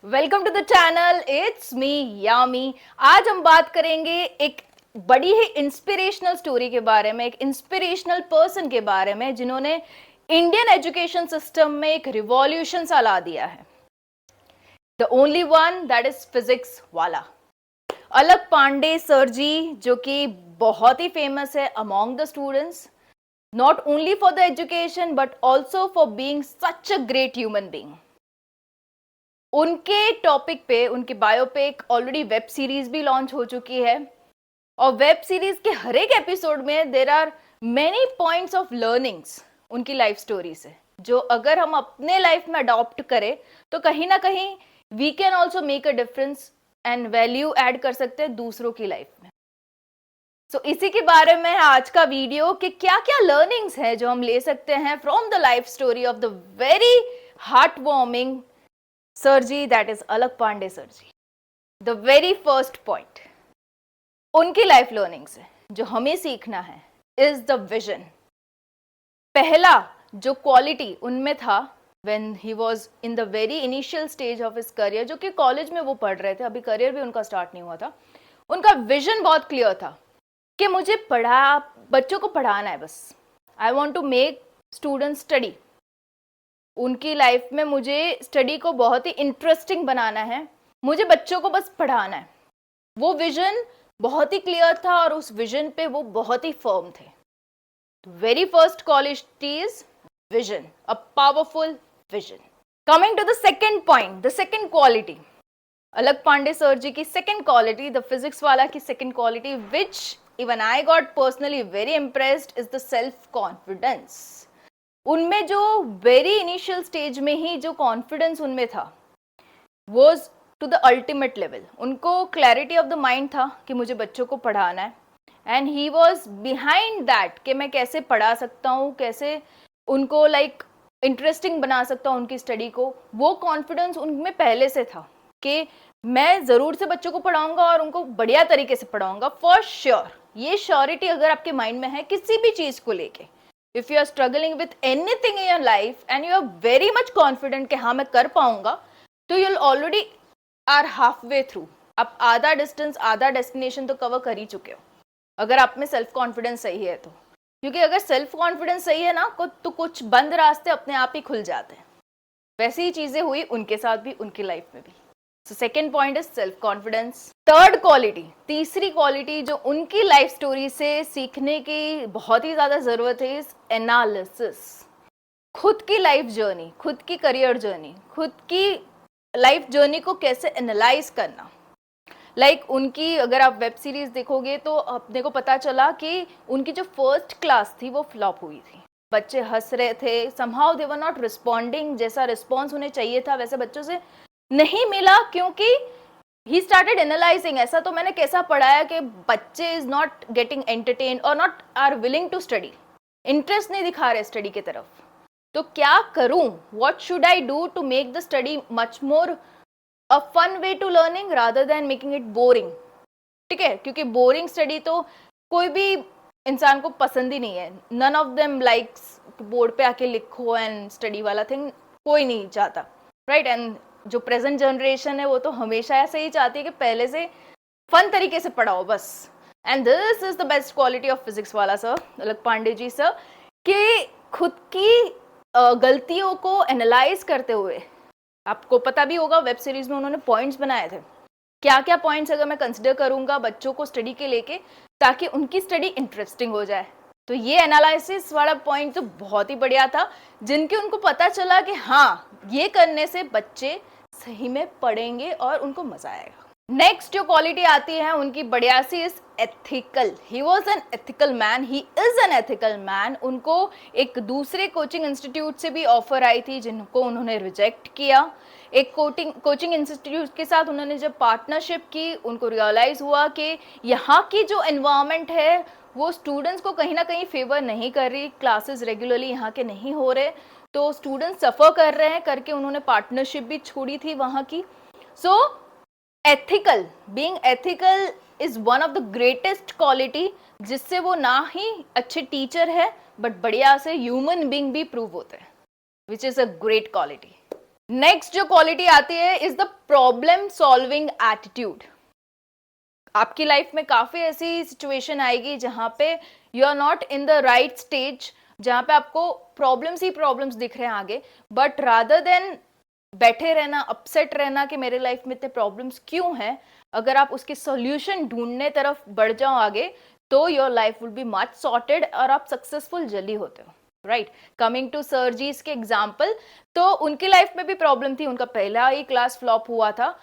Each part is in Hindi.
Welcome to the channel, it's me Yami. आज हम बात करेंगे एक बड़ी ही इंस्पिरेशनल स्टोरी के बारे में, एक इंस्पिरेशनल पर्सन के बारे में जिन्होंने इंडियन एजुकेशन सिस्टम में एक रिवॉल्यूशन सा ला दिया है। The only one that is physics वाला अलक पांडे सर जी, जो कि बहुत ही फेमस है among the students, not only for the education but also for being such a great human being. उनके टॉपिक पे उनकी बायोपिक ऑलरेडी वेब सीरीज भी लॉन्च हो चुकी है और वेब सीरीज के हर एक एपिसोड में there are many points of learnings उनकी लाइफ स्टोरी से, जो अगर हम अपने लाइफ में अडॉप्ट करें तो कहीं ना कहीं we can also make a difference and value add कर सकते हैं दूसरों की लाइफ में। सो इसी के बारे में है आज का वीडियो कि क्या क्या लर्निंग्स है जो हम ले सकते हैं from the life story of the very heart warming sir ji, that is Alakh Pandey sir ji. The very first point उनकी लाइफ लर्निंग से जो हमें सीखना है इज द विजन। पहला जो क्वालिटी उनमें था when he was in the very initial stage of his career, जो कि कॉलेज में वो पढ़ रहे थे, अभी करियर भी उनका स्टार्ट नहीं हुआ था, उनका विजन बहुत क्लियर था कि मुझे बच्चों को पढ़ाना है, बस I want to make student study. उनकी लाइफ में मुझे स्टडी को बहुत ही इंटरेस्टिंग बनाना है, मुझे बच्चों को बस पढ़ाना है। वो विजन बहुत ही क्लियर था और उस विजन पे वो बहुत ही फर्म थे। Very first quality is vision, a powerful vision. Coming to the second point, the second quality, Alakh Pandey sir ji की second quality, the Physics Wallah की second quality, which even I got personally very impressed, is the self confidence. उनमें जो वेरी इनिशियल स्टेज में ही जो कॉन्फिडेंस उनमें था was to the ultimate level. उनको क्लैरिटी ऑफ द माइंड था कि मुझे बच्चों को पढ़ाना है and he was behind that कि मैं कैसे पढ़ा सकता हूँ, कैसे उनको इंटरेस्टिंग बना सकता हूँ उनकी स्टडी को। वो कॉन्फिडेंस उनमें पहले से था कि मैं ज़रूर से बच्चों को पढ़ाऊंगा और उनको बढ़िया तरीके से पढ़ाऊंगा फॉर श्योर। ये श्योरिटी अगर आपके माइंड में है किसी भी चीज़ को लेके, if you are struggling with anything in your life and you are very much confident कि हाँ मैं कर पाऊंगा, तो you'll already are halfway through। आप आधा डिस्टेंस, आधा डेस्टिनेशन तो कवर कर ही चुके हो अगर आप में सेल्फ कॉन्फिडेंस सही है तो। क्योंकि अगर सेल्फ कॉन्फिडेंस सही है ना तो कुछ बंद रास्ते अपने आप ही खुल जाते हैं। वैसी ही चीजें हुई उनके साथ भी, उनकी लाइफ में भी। So second point is self confidence. Third quality, तीसरी क्वालिटी जो उनकी लाइफ स्टोरी से सीखने की बहुत ही ज्यादा जरूरत है, इज एनालिसिस। खुद की लाइफ जर्नी, खुद की करियर जर्नी, खुद की लाइफ जर्नी को कैसे एनालाइज करना। उनकी अगर आप वेब सीरीज देखोगे तो अपने को पता चला कि उनकी जो फर्स्ट क्लास थी वो फ्लॉप हुई थी। बच्चे हंस रहे थे, somehow they were not responding, जैसा रिस्पॉन्स उन्हें चाहिए था वैसे बच्चों से नहीं मिला, क्योंकि ही स्टार्टेड एनालाइजिंग ऐसा तो मैंने कैसा पढ़ाया कि बच्चे इज नॉट गेटिंग एंटरटेन और not are willing to study, interest नहीं दिखा रहे स्टडी की तरफ। तो क्या करूं, what should I do to make the study much more a fun way to learning rather than making it boring. ठीक है, क्योंकि बोरिंग स्टडी तो कोई भी इंसान को पसंद ही नहीं है। None of them likes board पे आके लिखो एंड स्टडी वाला थिंग कोई नहीं चाहता, राइट। एंड जो प्रेजेंट जनरेशन है वो तो हमेशा ऐसे ही चाहती है कि पहले से फन तरीके से पढ़ाओ बस। And this is the best quality of physics Wallah sir, Alakh Pandey ji sir, कि खुद की गलतियों को एनालाइज करते हुए, आपको पता भी होगा वेब सीरीज में उन्होंने पॉइंट्स बनाए थे, क्या क्या पॉइंट्स अगर मैं कंसिडर करूंगा बच्चों को स्टडी के लेके ताकि उनकी स्टडी इंटरेस्टिंग हो जाए। तो ये एनालिसिस वाला पॉइंट तो बहुत ही बढ़िया था, जिनके उनको पता चला कि हाँ ये करने से बच्चे सही में पढ़ेंगे और उनको मजा आएगा। नेक्स्ट जो क्वालिटी आती है उनकी बढ़िया सी, is ethical. He was an ethical man, he is an ethical man. उनको एक दूसरे कोचिंग इंस्टीट्यूट से भी ऑफर आई थी जिनको उन्होंने रिजेक्ट किया। एक कोचिंग इंस्टीट्यूट के साथ उन्होंने जब पार्टनरशिप की, उनको रियलाइज हुआ कि यहाँ की जो एनवायरनमेंट है वो स्टूडेंट्स को कहीं ना कहीं फेवर नहीं कर रही, क्लासेस रेगुलरली यहाँ के नहीं हो रहे, तो स्टूडेंट्स सफ़र कर रहे हैं करके उन्होंने पार्टनरशिप भी छोड़ी थी वहाँ की। So ethical, being ethical is one of the greatest quality, जिससे वो ना ही अच्छे टीचर है बट बढ़िया से ह्यूमन बीइंग भी प्रूव होते हैं, which is a great quality. Next जो क्वालिटी आती है is the problem solving attitude. आपकी लाइफ में काफी ऐसी सिचुएशन आएगी जहां पे you are not in the right stage, जहां पे आपको प्रॉब्लम्स ही प्रॉब्लम्स दिख रहे हैं आगे, बट रादर देन बैठे रहना, अपसेट रहना कि मेरे लाइफ में इतने प्रॉब्लम्स क्यों हैं, अगर आप उसके सॉल्यूशन ढूंढने तरफ बढ़ जाओ आगे, तो your life will be much sorted और आप सक्सेसफुल जल्दी होते हो। राइट, कमिंग टू सर जी के एग्जाम्पल, तो उनकी लाइफ में भी प्रॉब्लम थी। उनका पहला ही क्लास फ्लॉप हुआ था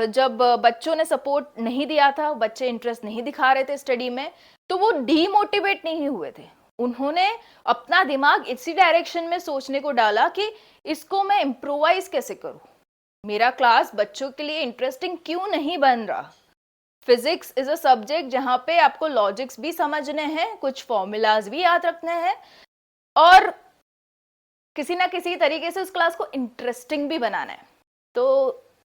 जब बच्चों ने सपोर्ट नहीं दिया था, बच्चे इंटरेस्ट नहीं दिखा रहे थे स्टडी में, तो वो डीमोटिवेट नहीं हुए थे। उन्होंने अपना दिमाग इसी डायरेक्शन में सोचने को डाला कि इसको मैं इम्प्रोवाइज कैसे करूं, मेरा क्लास बच्चों के लिए इंटरेस्टिंग क्यों नहीं बन रहा। फिजिक्स इज अ सब्जेक्ट जहां पे आपको लॉजिक्स भी समझने हैं, कुछ फॉर्मूलाज भी याद रखने हैं, और किसी ना किसी तरीके से उस क्लास को इंटरेस्टिंग भी बनाना है। तो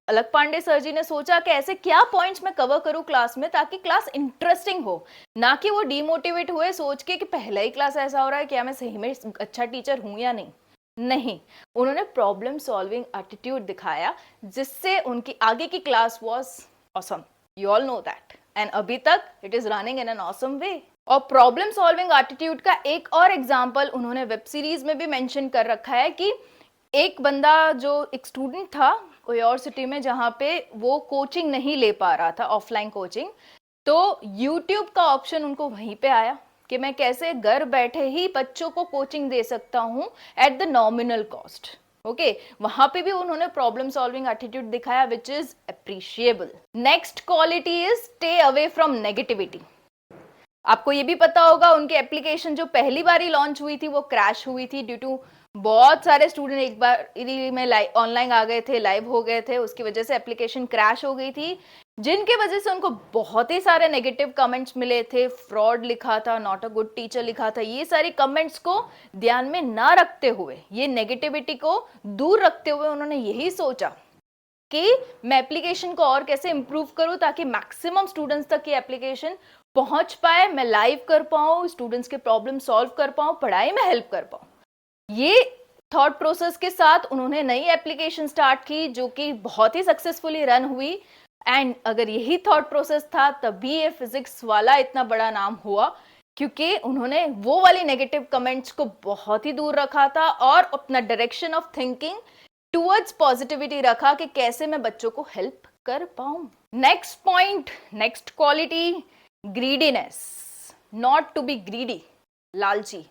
अलग पांडे सर जी ने सोचा कि ऐसे क्या पॉइंट्स मैं कवर करूं क्लास में ताकि क्लास इंटरेस्टिंग हो, ना कि वो डीमोटिवेट हुए सोच के कि पहला ही क्लास ऐसा हो रहा है, क्या मैं सही में अच्छा टीचर हूं या नहीं। उन्होंने प्रॉब्लम सॉल्विंग एटीट्यूड दिखाया, जिससे उनकी आगे की class was awesome. You all know that, and अभी तक it is running in an awesome way. और प्रॉब्लम सॉल्विंग एटीट्यूड का एक और एग्जाम्पल उन्होंने वेब सीरीज में भी मेंशन कर रखा है कि एक बंदा, जो एक स्टूडेंट था कोई और सिटी में, जहां पे वो कोचिंग नहीं ले पा रहा था, ऑफलाइन कोचिंग, तो यूट्यूब का ऑप्शन उनको वहीं पे आया कि मैं कैसे घर बैठे ही बच्चों को कोचिंग दे सकता हूं at the nominal cost. Okay, वहां पे भी उन्होंने प्रॉब्लम सॉल्विंग एटीट्यूड दिखाया, which is appreciable. Next quality is stay away from negativity. आपको ये भी पता होगा उनकी एप्लीकेशन जो पहली बार ही लॉन्च हुई थी वो क्रैश हुई थी, ड्यू टू बहुत सारे स्टूडेंट एक बार में ऑनलाइन आ गए थे, लाइव हो गए थे, उसकी वजह से एप्लीकेशन क्रैश हो गई थी, जिनके वजह से उनको बहुत ही सारे नेगेटिव कमेंट्स मिले थे, फ्रॉड लिखा था, नॉट अ गुड टीचर लिखा था। ये सारी कमेंट्स को ध्यान में ना रखते हुए, ये नेगेटिविटी को दूर रखते हुए उन्होंने यही सोचा कि मैं एप्लीकेशन को और कैसे इंप्रूव करूं ताकि मैक्सिमम स्टूडेंट्स तक ये एप्लीकेशन पहुंच पाए, मैं लाइव कर पाऊं, स्टूडेंट्स के प्रॉब्लम सॉल्व कर पाऊं, पढ़ाई में हेल्प कर पाऊं। ये थॉट प्रोसेस के साथ उन्होंने नई एप्लीकेशन स्टार्ट की जो कि बहुत ही सक्सेसफुली रन हुई, एंड अगर यही थॉट प्रोसेस था तभी ये फिजिक्स वाला इतना बड़ा नाम हुआ, क्योंकि उन्होंने वो वाली नेगेटिव कमेंट्स को बहुत ही दूर रखा था और अपना direction of thinking towards positivity रखा कि कैसे मैं बच्चों को हेल्प कर पाऊं। Next point, next quality, greediness, not to be greedy, लालची।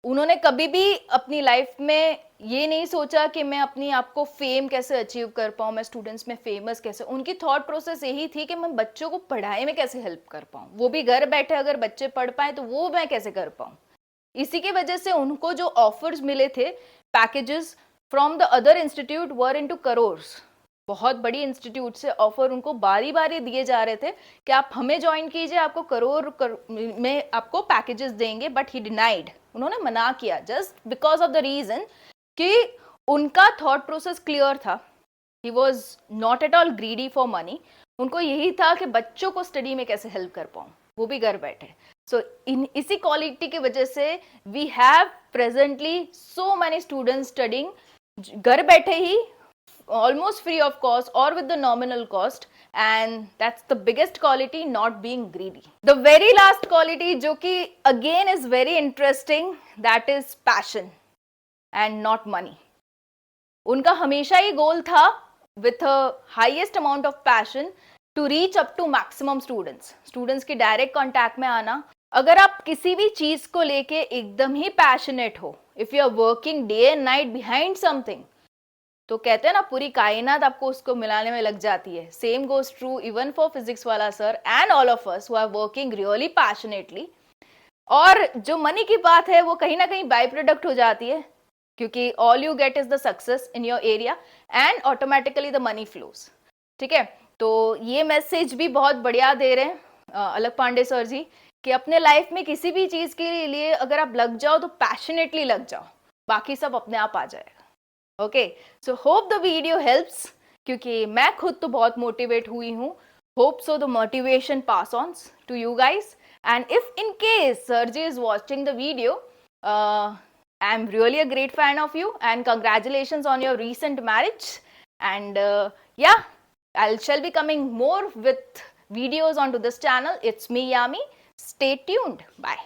उन्होंने कभी भी अपनी लाइफ में ये नहीं सोचा कि मैं अपनी आप को फेम कैसे अचीव कर पाऊं, मैं स्टूडेंट्स में फेमस कैसे। उनकी थॉट प्रोसेस यही थी कि मैं बच्चों को पढ़ाई में कैसे हेल्प कर पाऊं, वो भी घर बैठे अगर बच्चे पढ़ पाए तो वो मैं कैसे कर पाऊं। इसी की वजह से उनको जो ऑफर्स मिले थे, packages from the other institute were into crores, बहुत बड़ी इंस्टीट्यूट से ऑफर उनको बारी बारी दिए जा रहे थे कि आप हमें ज्वाइन कीजिए, आपको में आपको पैकेजेस देंगे, बट ही डिनाइड, उन्होंने मना किया, just because of the reason कि उनका थॉट प्रोसेस क्लियर था। He was not at all greedy for money, उनको यही था कि बच्चों को स्टडी में कैसे हेल्प कर पाऊं, वो भी घर बैठे। सो इसी क्वालिटी की वजह से we have presently so many students studying घर बैठे ही, almost free of cost or with the nominal cost, and that's the biggest quality, not being greedy. The very last quality जो कि again is very interesting, that is passion and not money. उनका हमेशा ही गोल था with a highest amount of passion to reach up to maximum students की डायरेक्ट कॉन्टैक्ट में आना। अगर आप किसी भी चीज को लेके एकदम ही पैशनेट हो, if you are working day and night behind something, तो कहते हैं ना पूरी कायनात आपको उसको मिलाने में लग जाती है। Same goes true even for Physics Wallah sir and all of us who are working really passionately. और जो मनी की बात है वो कहीं ना कहीं बाय प्रोडक्ट हो जाती है, क्योंकि all you get is the success in your area and automatically the money flows. ठीक है, तो ये मैसेज भी बहुत बढ़िया दे रहे हैं अलग पांडे सर जी कि अपने लाइफ में किसी भी चीज के लिए अगर आप लग जाओ तो पैशनेटली लग जाओ, बाकी सब अपने आप आ जाएगा। Okay, so hope the video helps, क्योंकि मैं खुद तो बहुत मोटिवेट हुई हूँ। Hope so the motivation pass on to you guys, and if in case sir ji is watching the video I'm really a great fan of you, and congratulations on your recent marriage. And yeah, I shall be coming more with videos onto this channel. It's me, Yami. Stay tuned. Bye.